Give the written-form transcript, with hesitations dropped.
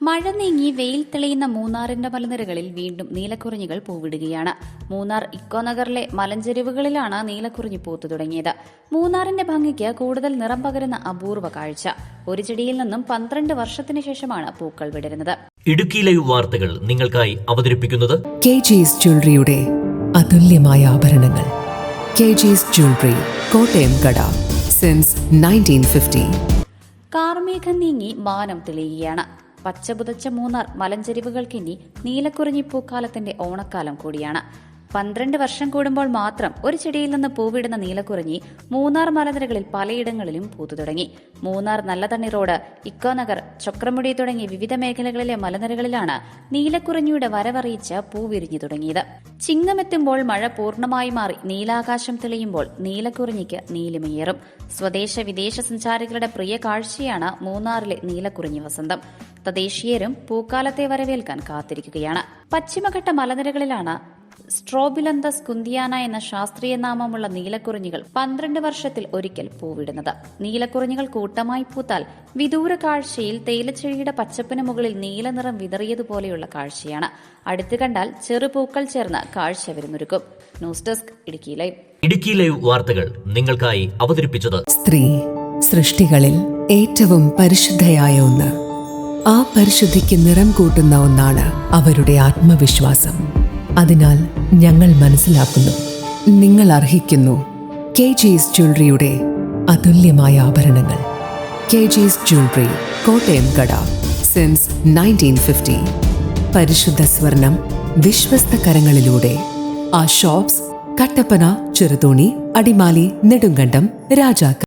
മഴ നീങ്ങി വെയിൽ തെളിയുന്ന മൂന്നാറിന്റെ മലനിരകളിൽ വീണ്ടും നീലക്കുറിഞ്ഞികൾ പൂവിടുകയാണ്. മൂന്നാർ ഇക്കോനഗറിലെ മലഞ്ചെരിവുകളിലാണ് നീലക്കുറിഞ്ഞി പൂത്തു തുടങ്ങിയത്. മൂന്നാറിന്റെ ഭംഗിക്ക് കൂടുതൽ നിറം പകരുന്ന അപൂർവ കാഴ്ച. ഒരു ചെടിയിൽ നിന്നും 12 വർഷത്തിന് ശേഷമാണ് പൂക്കൾ വിടരുന്നത്. ഇടുക്കി ലൈവ് വാർത്തകൾ നിങ്ങൾക്കായി അവതരിപ്പിക്കുന്നത് കെജിസ് ജ്വല്ലറിയുടെ അതുല്യമായ ആഭരണങ്ങൾ. കെജിസ് ജ്വല്ലറി, കോട്ടയം കട, സിൻസ് 1950. കാർമേഘം നീങ്ങി മാനം തെളിയുകയാണ്. പച്ചപുതച്ച മൂന്നാർ മലഞ്ചെരിവുകൾക്കിനി നീലക്കുറിഞ്ഞി പൂക്കാലത്തിന്റെ ഓണക്കാലം കൂടിയാണ്. 12 വർഷം കൂടുമ്പോൾ മാത്രം ഒരു ചെടിയിൽ നിന്ന് പൂവിടുന്ന നീലക്കുറിഞ്ഞി മൂന്നാർ മലനിരകളിൽ പലയിടങ്ങളിലും പൂത്തു തുടങ്ങി. മൂന്നാർ നല്ലതണ്ണി റോഡ്, ഇക്കോനഗർ, ചക്രമുടി തുടങ്ങി വിവിധ മേഖലകളിലെ മലനിരകളിലാണ് നീലക്കുറിഞ്ഞിയുടെ വരവറിയിച്ച് പൂവിരിഞ്ഞു തുടങ്ങിയത്. ചിങ്ങമെത്തുമ്പോൾ മഴ പൂർണ്ണമായി മാറി നീലാകാശം തെളിയുമ്പോൾ നീലക്കുറിഞ്ഞിക്ക് നീലിമയേറും. സ്വദേശ വിദേശ സഞ്ചാരികളുടെ പ്രിയ കാഴ്ചയാണ് മൂന്നാറിലെ നീലക്കുറിഞ്ഞി വസന്തം. തദ്ദേശീയരും പൂക്കാലത്തെ വരവേൽക്കാൻ കാത്തിരിക്കുകയാണ്. പശ്ചിമഘട്ട മലനിരകളിലാണ് സ്ട്രോബിലന്തസ് കുന്തിയാന എന്ന ശാസ്ത്രീയ നാമമുള്ള നീലക്കുറിഞ്ഞികൾ 12 വർഷത്തിൽ ഒരിക്കൽ പൂവിടുന്നത്. നീലക്കുറിഞ്ഞികൾ കൂട്ടമായി പൂത്താൽ വിദൂര കാഴ്ചയിൽ തേയിലച്ചെടിയുടെ പച്ചപ്പിന് മുകളിൽ നീലനിറം വിതറിയതുപോലെയുള്ള കാഴ്ചയാണ്. അടുത്ത് കണ്ടാൽ ചെറുപൂക്കൾ ചേർന്ന് കാഴ്ച വിരുന്നൊരുക്കും. News desk Idukki live. Idukki live വാർത്തകൾ നിങ്ങൾക്കായി അവതരിപ്പിച്ചത് സ്ത്രീ സൃഷ്ടികളിൽ ഏറ്റവും പരിശുദ്ധയായ ഒന്ന്. ആ പരിശുദ്ധിക്ക് നിറം കൂട്ടുന്ന ഒന്നാണ് അവരുടെ ആത്മവിശ്വാസം. അതിനാൽ ഞങ്ങൾ മനസ്സിലാക്കുന്നു, നിങ്ങൾ അർഹിക്കുന്നു കെജിസ് ജ്വല്ലറിയുടെ അതുല്യമായ ആഭരണങ്ങൾ. കെജിസ് ജ്വല്ലറി, കോട്ടയം കട, സിൻസ് 1950. പരിശുദ്ധ സ്വർണം വിശ്വസ്ത കരങ്ങളിലൂടെ. ആ ഷോപ്സ് കട്ടപ്പന, ചെറുതോണി, അടിമാലി, നെടുങ്കണ്ടം, രാജാക്ക.